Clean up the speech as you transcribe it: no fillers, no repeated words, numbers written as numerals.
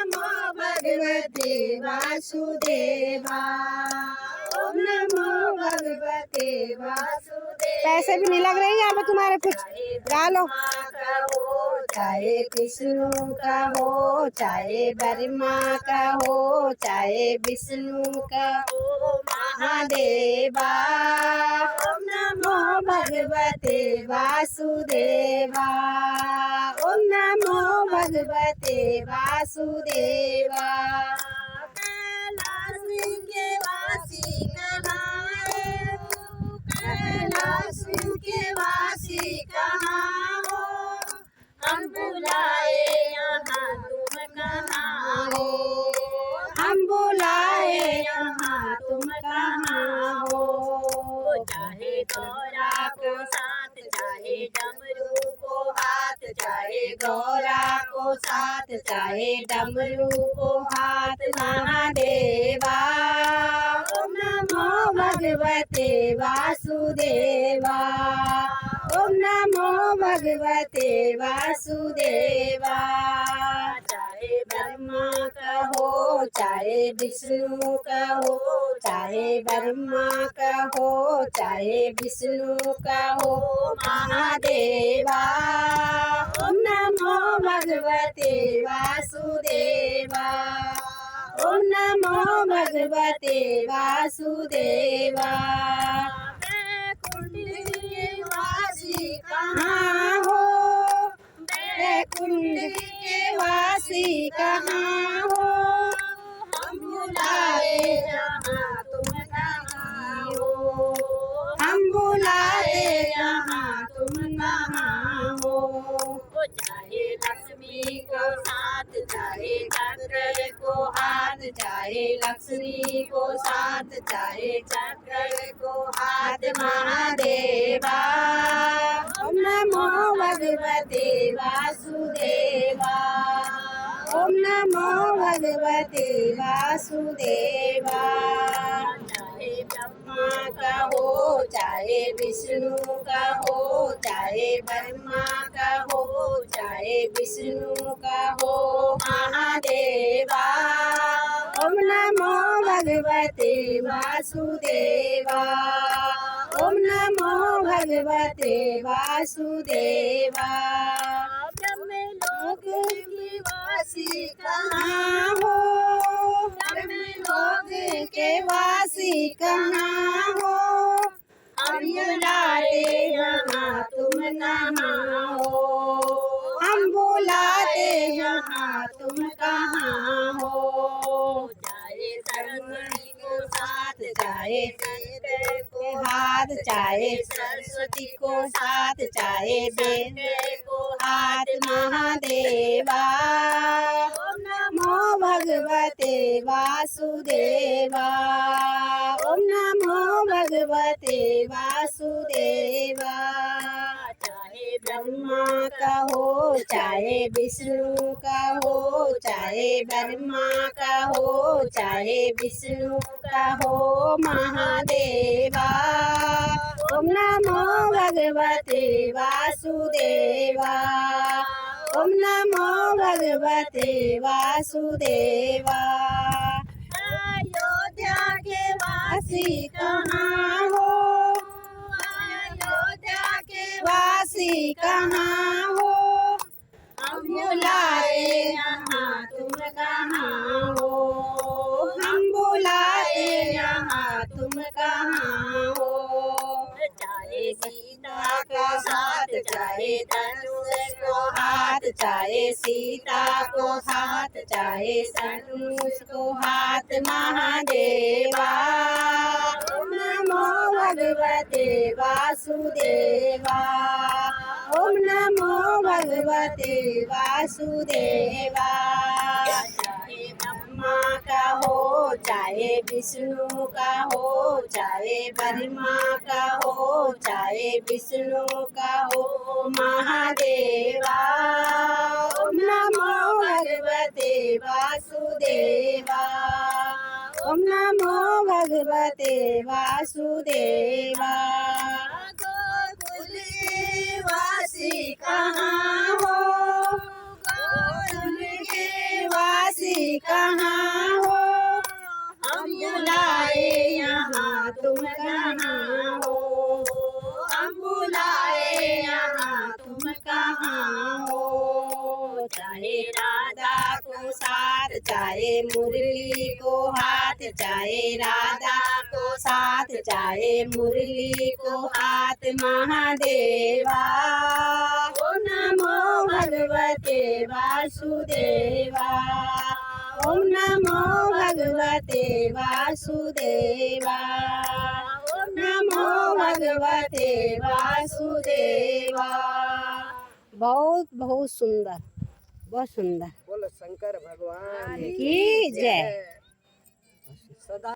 नमो भगवते वासुदेवा। ओम नमो भगवते वासुदेवा। पैसे भी नहीं लग रहे हैं यहाँ पे तुम्हारे, कुछ गा लो। चाहे विष्णु का हो, चाहे ब्रह्मा का हो, चाहे विष्णु का हो महादेवा। ओम नमो भगवते वासुदेवा। ओम नमो भगवते वासुदेवा। कैलाश के वासी कहाँ है, कैलाश के वासी कहाँ हो, हम बुलाए यहाँ तुम कहाँ हो, हम बुलाए यहाँ तुम कहाँ हो। चाहे गौरा को साथ, चाहे डमरू को हाथ, चाहे गौरा को साथ, चाहे डमरू को हाथ महादेवा। ओम नमो भगवते वासुदेवा। ओम नमो भगवते वासुदेवा। चाहे ब्रह्मा का हो, चाहे विष्णु का हो, चाहे ब्रह्मा का हो, चाहे विष्णु का हो महादेवा। ओम नमो भगवते वासुदेवा। ओम नमो भगवते वासुदेवा। वैकुंठ के वासी कहाँ हो, वैकुंठ के वासी कहाँ हो, हम बुलाए यहाँ तुम कहाँ हो, हम बुलाए यहाँ तुम कहाँ हो। चाहे लक्ष्मी को साथ, चाहे चक्र को हाथ, चाहे लक्ष्मी को साथ, चाहे चक्र को हाथ महादेवा। ओम नमो भगवते वासुदेवा। ओम नमो भगवते वासुदेवा। चाहे ब्रह्मा का हो, चाहे विष्णु का हो, चाहे ब्रह्मा का हो, चाहे विष्णु का हो महादेवा। ओम नमो भगवते वासुदेवा। ओम नमो भगवते वासुदेवा। ब्रह्मलोक के वासी कहाँ हो, ब्रह्मलोक के वासी कहाँ हो, हम बुलाते यहाँ तुम कहाँ हो, हम बुलाते यहाँ तुम कहाँ हो। चाहे सरस्वती को साथ, चाहे शंकर को हाथ, चाहे सरस्वती को साथ, चाहे वेद को हाथ महादेवा। ओम नमो भगवते वासुदेवा। ओम नमो भगवते वासुदेवा। चाहे ब्रह्मा का हो, चाहे विष्णु का हो, चाहे ब्रह्मा का हो, चाहे विष्णु का हो महादेवा। ओम नमो भगवते वासुदेवा। ओम नमो भगवते वासुदेवा। अयोध्या के वासी कहाँ हो, अयोध्या के वासी कहाँ हो, हम बुलाए यहाँ तुम कहाँ हो, हम बुलाए यहाँ तुम कहाँ हो। चाहे सीता को साथ, चाहे धनुष को हाथ, चाहे सीता को हाथ, चाहे धनुष को हाथ महादेवा। ओम नमो भगवते वासुदेवा। ओम नमो भगवते वासुदेवा। चाहे ब्रह्मा का हो, चाहे विष्णु का हो, चाहे ब्रह्मा का हो, चाहे विष्णु का हो महादेवा। ओम नमो भगवते वासुदेवा। ओम नमो भगवते वासुदेवा। गोकुल के वासी कहाँ हो, गोकुल के वासी तुम कहाँ हो। चाहे राधा को साथ, चाहे मुरली को हाथ, चाहे राधा को साथ, चाहे मुरली को हाथ, महादेवा। ओम नमो भगवते वासुदेवा। ओम नमो भगवते वासुदेवा। ओम नमो भगवते वासुदेवा। बहुत बहुत सुंदर, बहुत सुंदर। बोलो शंकर भगवान की जय। सदा